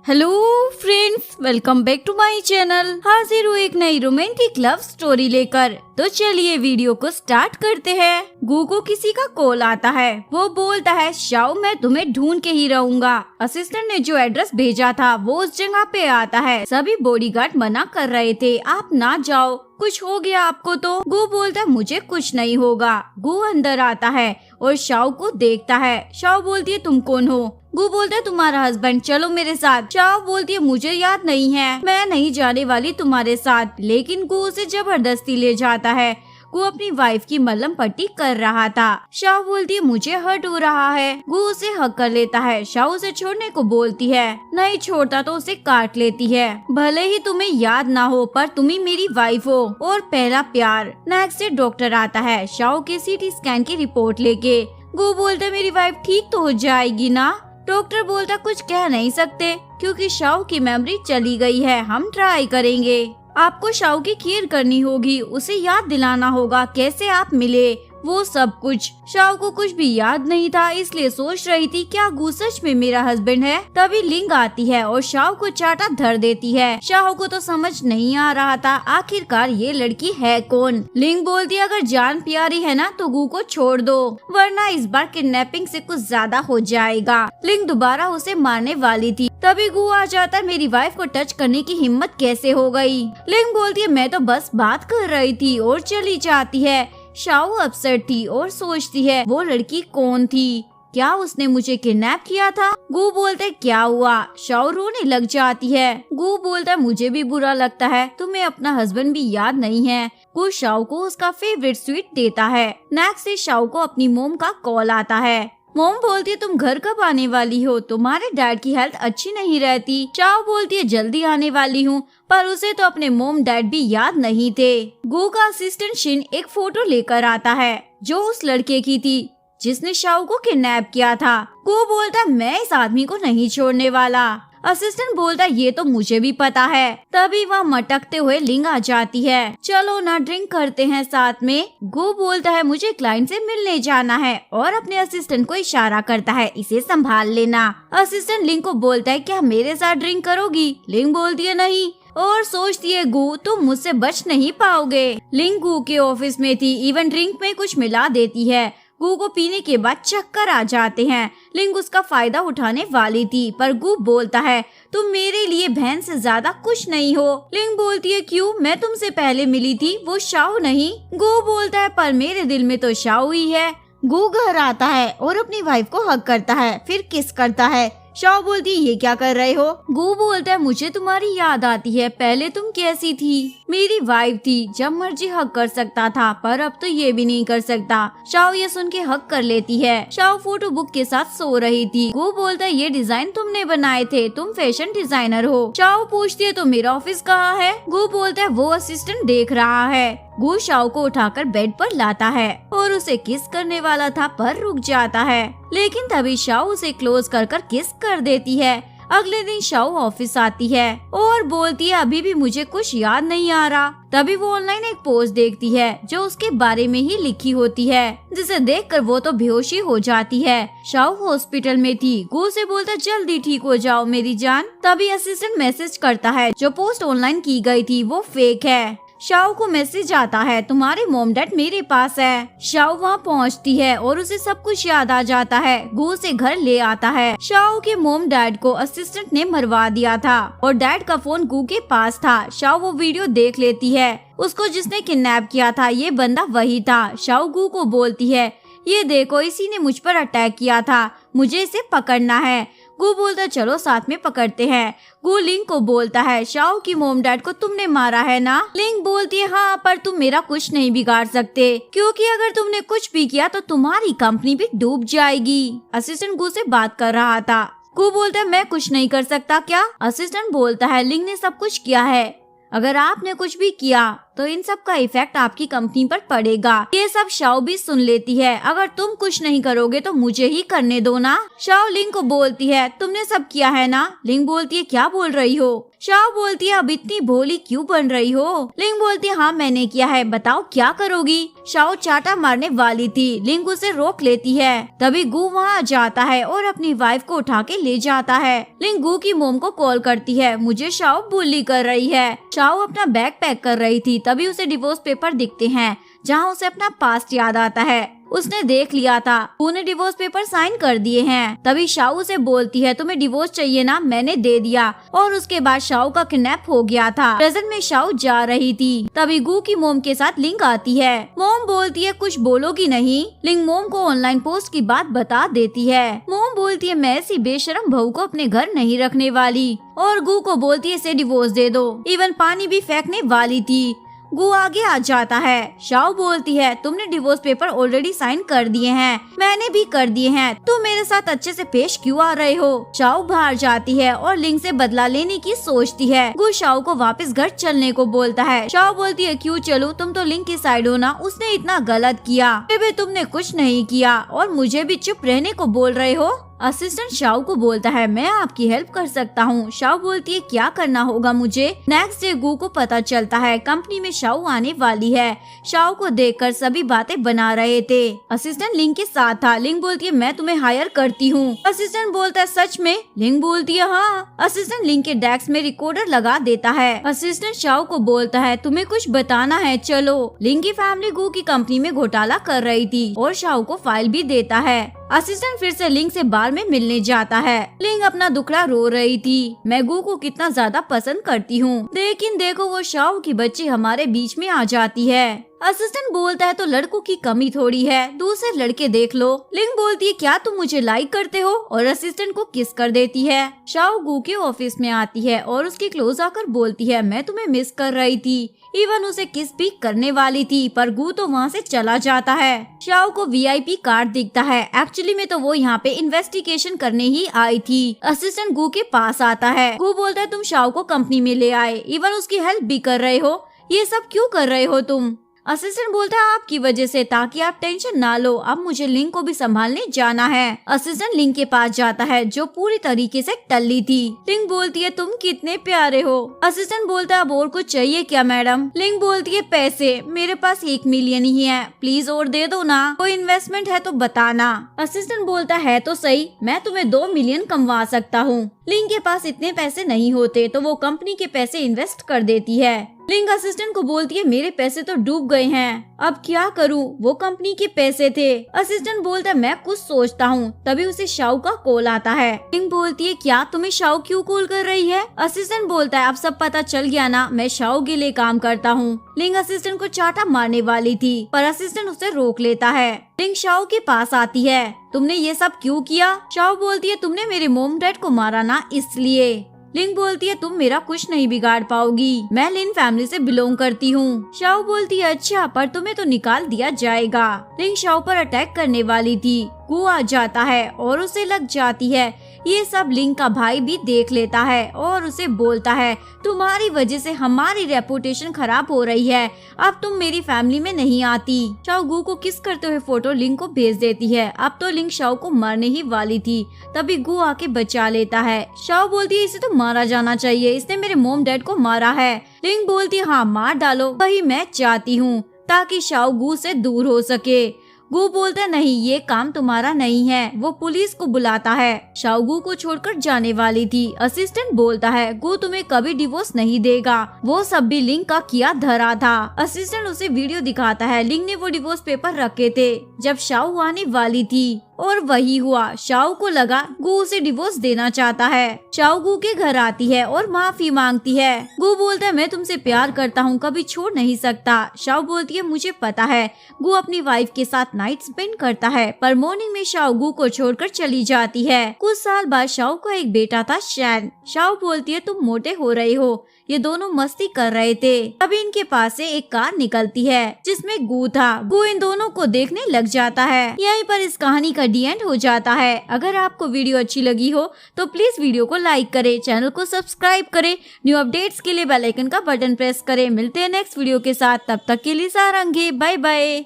Hello friends, welcome back to my channel. हाजिर हूँ एक नई रोमांटिक लव स्टोरी लेकर। तो चलिए वीडियो को स्टार्ट करते हैं। गू को किसी का कॉल आता है। वो बोलता है, शाओ मैं तुम्हें ढूंढ के ही रहूंगा। असिस्टेंट ने जो एड्रेस भेजा था वो उस जगह पे आता है। सभी बॉडीगार्ड मना कर रहे थे, आप ना जाओ, कुछ हो गया आपको तो। गू बोलता है मुझे कुछ नहीं होगा। गू अंदर आता है और शाओ को देखता है। शाओ बोलती है तुम कौन हो? गू बोलता है तुम्हारा हस्बैंड, चलो मेरे साथ। शाओ बोलती है मुझे याद नहीं है, मैं नहीं जाने वाली तुम्हारे साथ। लेकिन गू उसे जबरदस्ती ले जाता है। गू अपनी वाइफ की मलहम पट्टी कर रहा था। शाओ बोलती है मुझे हर्ट हो रहा है। गू उसे हक कर लेता है। शाओ उसे छोड़ने को बोलती है, नहीं छोड़ता तो उसे काट लेती है। भले ही तुम्हें याद ना हो पर तुम ही मेरी वाइफ हो और पहला प्यार। नेक्स्ट डे डॉक्टर आता है शाओ के सीटी स्कैन की रिपोर्ट लेके। गू बोलता है मेरी वाइफ ठीक तो हो जाएगी ना? डॉक्टर बोलता कुछ कह नहीं सकते क्योंकि शाओ की मेमोरी चली गई है, हम ट्राई करेंगे। आपको शाओ की केयर करनी होगी, उसे याद दिलाना होगा कैसे आप मिले, वो सब कुछ। शाओ को कुछ भी याद नहीं था, इसलिए सोच रही थी क्या गू सच में मेरा हस्बैंड है। तभी लिंग आती है और शाओ को चाटा धर देती है। शाओ को तो समझ नहीं आ रहा था आखिरकार ये लड़की है कौन। लिंग बोलती है अगर जान प्यारी है ना तो गू को छोड़ दो, वरना इस बार किडनैपिंग से कुछ ज्यादा हो जाएगा। लिंग दोबारा उसे मारने वाली थी, तभी गू आ जाता है। मेरी वाइफ को टच करने की हिम्मत कैसे हो गई? लिंग बोलती है मैं तो बस बात कर रही थी और चली जाती है। शाओ अपसेट थी और सोचती है वो लड़की कौन थी, क्या उसने मुझे किडनैप किया था? गू बोलता है क्या हुआ? शाओ रोने लग जाती है। गू बोलता है मुझे भी बुरा लगता है, तुम्हें अपना हस्बैंड भी याद नहीं है। गू शाओ को उसका फेवरेट स्वीट देता है। नेक्स्ट से शाओ को अपनी मोम का कॉल आता है। मोम बोलती है तुम घर कब आने वाली हो? तुम्हारे डैड की हेल्थ अच्छी नहीं रहती। शाओ बोलती है जल्दी आने वाली हूँ, पर उसे तो अपने मोम डैड भी याद नहीं थे। गू का असिस्टेंट शिन एक फोटो लेकर आता है जो उस लड़के की थी जिसने शाओ को किडनैप किया था। गू बोलता है मैं इस आदमी को नहीं छोड़ने वाला। असिस्टेंट बोलता है ये तो मुझे भी पता है। तभी वह मटकते हुए लिंग आ जाती है। चलो ना ड्रिंक करते हैं साथ में। गो बोलता है मुझे क्लाइंट से मिलने जाना है और अपने असिस्टेंट को इशारा करता है इसे संभाल लेना। असिस्टेंट लिंग को बोलता है क्या मेरे साथ ड्रिंक करोगी? लिंग बोलती है नहीं और सोचती है गू तुम मुझसे बच नहीं पाओगे। लिंग गू के ऑफिस में थी, इवन ड्रिंक में कुछ मिला देती है। गू को पीने के बाद चक्कर आ जाते हैं। लिंग उसका फायदा उठाने वाली थी पर गू बोलता है तुम मेरे लिए बहन से ज्यादा कुछ नहीं हो। लिंग बोलती है क्यों, मैं तुमसे पहले मिली थी, वो शाओ नहीं। गू बोलता है पर मेरे दिल में तो शाओ ही है। गू घर आता है और अपनी वाइफ को हग करता है, फिर किस करता है। शाओ बोलती है ये क्या कर रहे हो? गू बोलता है मुझे तुम्हारी याद आती है, पहले तुम कैसी थी, मेरी वाइफ थी, जब मर्जी हक कर सकता था पर अब तो ये भी नहीं कर सकता। शाओ ये सुन के हक कर लेती है। शाओ फोटो बुक के साथ सो रही थी। गू बोलता है ये डिजाइन तुमने बनाए थे, तुम फैशन डिजाइनर हो। शाओ पूछती है तो मेरा ऑफिस कहाँ है? गू बोलता है वो असिस्टेंट देख रहा है। गू शाओ को उठाकर बेड पर लाता है और उसे किस करने वाला था पर रुक जाता है, लेकिन तभी शाओ उसे क्लोज कर किस कर देती है। अगले दिन शाओ ऑफिस आती है और बोलती है अभी भी मुझे कुछ याद नहीं आ रहा। तभी वो ऑनलाइन एक पोस्ट देखती है जो उसके बारे में ही लिखी होती है, जिसे देखकर वो तो बेहोशी हो जाती है। शाओ हॉस्पिटल में थी। गू से बोलता जल्दी ठीक हो जाओ मेरी जान। तभी असिस्टेंट मैसेज करता है जो पोस्ट ऑनलाइन की गई थी वो फेक है। शाओ को मैसेज आता है तुम्हारे मॉम डैड मेरे पास है। शाओ वहाँ पहुँचती है और उसे सब कुछ याद आ जाता है। गू उसे घर ले आता है। शाओ के मॉम डैड को असिस्टेंट ने मरवा दिया था और डैड का फोन गू के पास था। शाओ वो वीडियो देख लेती है, उसको जिसने किडनैप किया था ये बंदा वही था। शाओ गू को बोलती है ये देखो इसी ने मुझ पर अटैक किया था, मुझे इसे पकड़ना है। गू बोलता चलो साथ में पकड़ते हैं। गू लिंग को बोलता है शाओ की मोम डैड को तुमने मारा है ना? लिंग बोलती है हाँ पर तुम मेरा कुछ नहीं बिगाड़ सकते क्योंकि अगर तुमने कुछ भी किया तो तुम्हारी कंपनी भी डूब जाएगी। असिस्टेंट गू से बात कर रहा था। गू बोलता है मैं कुछ नहीं कर सकता क्या? असिस्टेंट बोलता है लिंग ने सब कुछ किया है, अगर आपने कुछ भी किया तो इन सब का इफेक्ट आपकी कंपनी पर पड़ेगा। ये सब शाओ भी सुन लेती है। अगर तुम कुछ नहीं करोगे तो मुझे ही करने दो ना। शाओ लिंग को बोलती है तुमने सब किया है ना। लिंग बोलती है क्या बोल रही हो। शाओ बोलती है अब इतनी भोली क्यों बन रही हो। लिंग बोलती है हाँ मैंने किया है, बताओ क्या करोगी। शाओ चाटा मारने वाली थी, लिंग उसे रोक लेती है। तभी गू वहाँ जाता है और अपनी वाइफ को उठा के ले जाता है। लिंग गू की मोम को कॉल करती है, मुझे शाओ बुली कर रही है। शाओ अपना बैग पैक कर रही थी, तभी उसे डिवोर्स पेपर दिखते हैं जहाँ उसे अपना पास्ट याद आता है। उसने देख लिया था, उन्हें डिवोर्स पेपर साइन कर दिए हैं। तभी शाओ उसे बोलती है तुम्हें डिवोर्स चाहिए ना, मैंने दे दिया। और उसके बाद शाओ का किडनैप हो गया था। प्रेजेंट में शाओ जा रही थी, तभी गू की मोम के साथ लिंग आती है। मोम बोलती है कुछ बोलोगी नहीं। लिंग मोम को ऑनलाइन पोस्ट की बात बता देती है। मोम बोलती है मैं ऐसी बेशरम बहू को अपने घर नहीं रखने वाली। और गू को बोलती है इसे डिवोर्स दे दो, इवन पानी भी फेंकने वाली थी। गू आगे आ जाता है। शाओ बोलती है तुमने डिवोर्स पेपर ऑलरेडी साइन कर दिए हैं, मैंने भी कर दिए हैं, तुम मेरे साथ अच्छे से पेश क्यों आ रहे हो। शाओ बाहर जाती है और लिंग से बदला लेने की सोचती है। गू शाओ को वापस घर चलने को बोलता है। शाओ बोलती है क्यों चलूं, तुम तो लिंग की साइड हो ना, उसने इतना गलत किया, फिर भी तुमने कुछ नहीं किया और मुझे भी चुप रहने को बोल रहे हो। असिस्टेंट शाओ को बोलता है मैं आपकी हेल्प कर सकता हूँ। शाओ बोलती है क्या करना होगा मुझे। नेक्स्ट डे गू को पता चलता है कंपनी में शाओ आने वाली है। शाओ को देखकर सभी बातें बना रहे थे। असिस्टेंट लिंग के साथ था। लिंग बोलती है मैं तुम्हें हायर करती हूँ। असिस्टेंट बोलता है सच में। लिंग बोलती है हाँ। असिस्टेंट लिंग के डेस्क में रिकॉर्डर लगा देता है। असिस्टेंट शाओ को बोलता है तुम्हें कुछ बताना है चलो। लिंग की फैमिली गू की कंपनी में घोटाला कर रही थी और शाओ को फाइल भी देता है। असिस्टेंट फिर से लिंग से बार में मिलने जाता है। लिंग अपना दुखड़ा रो रही थी, मैं गू को कितना ज्यादा पसंद करती हूँ, लेकिन देखो वो शाओ की बच्ची हमारे बीच में आ जाती है। असिस्टेंट बोलता है तो लड़कों की कमी थोड़ी है, दूसरे लड़के देख लो। लिंग बोलती है क्या तुम मुझे लाइक करते हो और असिस्टेंट को किस कर देती है। शाओ गू के ऑफिस में आती है और उसके क्लोज आकर बोलती है मैं तुम्हें मिस कर रही थी। इवन उसे किस भी करने वाली थी पर गू तो वहाँ से चला जाता है। शाओ को वीआईपी कार्ड दिखता है। एक्चुअली में तो वो यहाँ पे इन्वेस्टिगेशन करने ही आई थी। असिस्टेंट गू के पास आता है। गू बोलता है तुम शाओ को कंपनी में ले आए, इवन उसकी हेल्प भी कर रहे हो, ये सब क्यों कर रहे हो तुम। असिस्टेंट बोलता है आपकी वजह से, ताकि आप टेंशन ना लो, अब मुझे लिंग को भी संभालने जाना है। असिस्टेंट लिंग के पास जाता है जो पूरी तरीके से टल्ली थी। लिंग बोलती है तुम कितने प्यारे हो। असिस्टेंट बोलता है अब और कुछ चाहिए क्या मैडम। लिंग बोलती है पैसे, मेरे पास 1 मिलियन ही है, प्लीज और दे दो ना, कोई इन्वेस्टमेंट है तो बताना। असिस्टेंट बोलता है तो सही, मैं तुम्हें 2 मिलियन कमवा सकता हूँ। लिंग के पास इतने पैसे नहीं होते तो वो कंपनी के पैसे इन्वेस्ट कर देती है। लिंग असिस्टेंट को बोलती है मेरे पैसे तो डूब गए हैं, अब क्या करूं, वो कंपनी के पैसे थे। असिस्टेंट बोलता है मैं कुछ सोचता हूँ। तभी उसे शाओ का कॉल आता है। लिंग बोलती है क्या तुम्हें शाओ क्यों कॉल कर रही है। असिस्टेंट बोलता है अब सब पता चल गया ना, मैं शाओ के लिए काम करता हूँ। लिंग असिस्टेंट को चाटा मारने वाली थी पर असिस्टेंट उसे रोक लेता है। लिंग शाओ के पास आती है, तुमने ये सब क्यों किया। शाओ बोलती है तुमने मेरे मोम डैड को मारा ना, इसलिए। लिंग बोलती है तुम मेरा कुछ नहीं बिगाड़ पाओगी, मैं लिन फैमिली से बिलोंग करती हूँ। शाओ बोलती है अच्छा, पर तुम्हें तो निकाल दिया जाएगा। लिंग शाओ पर अटैक करने वाली थी। गू आ जाता है और उसे लग जाती है। ये सब लिंग का भाई भी देख लेता है और उसे बोलता है तुम्हारी वजह से हमारी रेपुटेशन खराब हो रही है, अब तुम मेरी फैमिली में नहीं आती। शाओ गू को किस करते हुए फोटो लिंग को भेज देती है। अब तो लिंग शाओ को मारने ही वाली थी, तभी गू आके बचा लेता है। शाओ बोलती है इसे तो मारा जाना चाहिए, इसने मेरे मोम डैड को मारा है। लिंग बोलती है हाँ मार डालो, वही मैं चाहती हूँ ताकि शाओ गू से दूर हो सके। गू बोलता है नहीं ये काम तुम्हारा नहीं है, वो पुलिस को बुलाता है। शाओ गू को छोड़कर जाने वाली थी। असिस्टेंट बोलता है गू तुम्हें कभी डिवोर्स नहीं देगा, वो सब भी लिंग का किया धरा था। असिस्टेंट उसे वीडियो दिखाता है, लिंग ने वो डिवोर्स पेपर रखे थे जब शाओ आने वाली थी और वही हुआ। शाओ को लगा गू उसे डिवोर्स देना चाहता है। शाओ गू के घर आती है और माफी मांगती है। गू बोलता है मैं तुमसे प्यार करता हूँ, कभी छोड़ नहीं सकता। शाओ बोलती है मुझे पता है। गू अपनी वाइफ के साथ नाइट स्पेंड करता है पर मॉर्निंग में शाओ गू को छोड़कर चली जाती है। कुछ साल बाद शाओ का एक बेटा था शैन। शाओ बोलती है तुम मोटे हो रहे हो, ये दोनों मस्ती कर रहे थे। तभी इनके पास से एक कार निकलती है जिसमें गू था। गू इन दोनों को देखने लग जाता है। यहीं पर इस कहानी का डी एंड हो जाता है। अगर आपको वीडियो अच्छी लगी हो तो प्लीज वीडियो को लाइक करें, चैनल को सब्सक्राइब करें, न्यू अपडेट्स के लिए बेल आइकन का बटन प्रेस करें। मिलते हैं नेक्स्ट वीडियो के साथ, तब तक के लिए सारंगी, बाय बाय।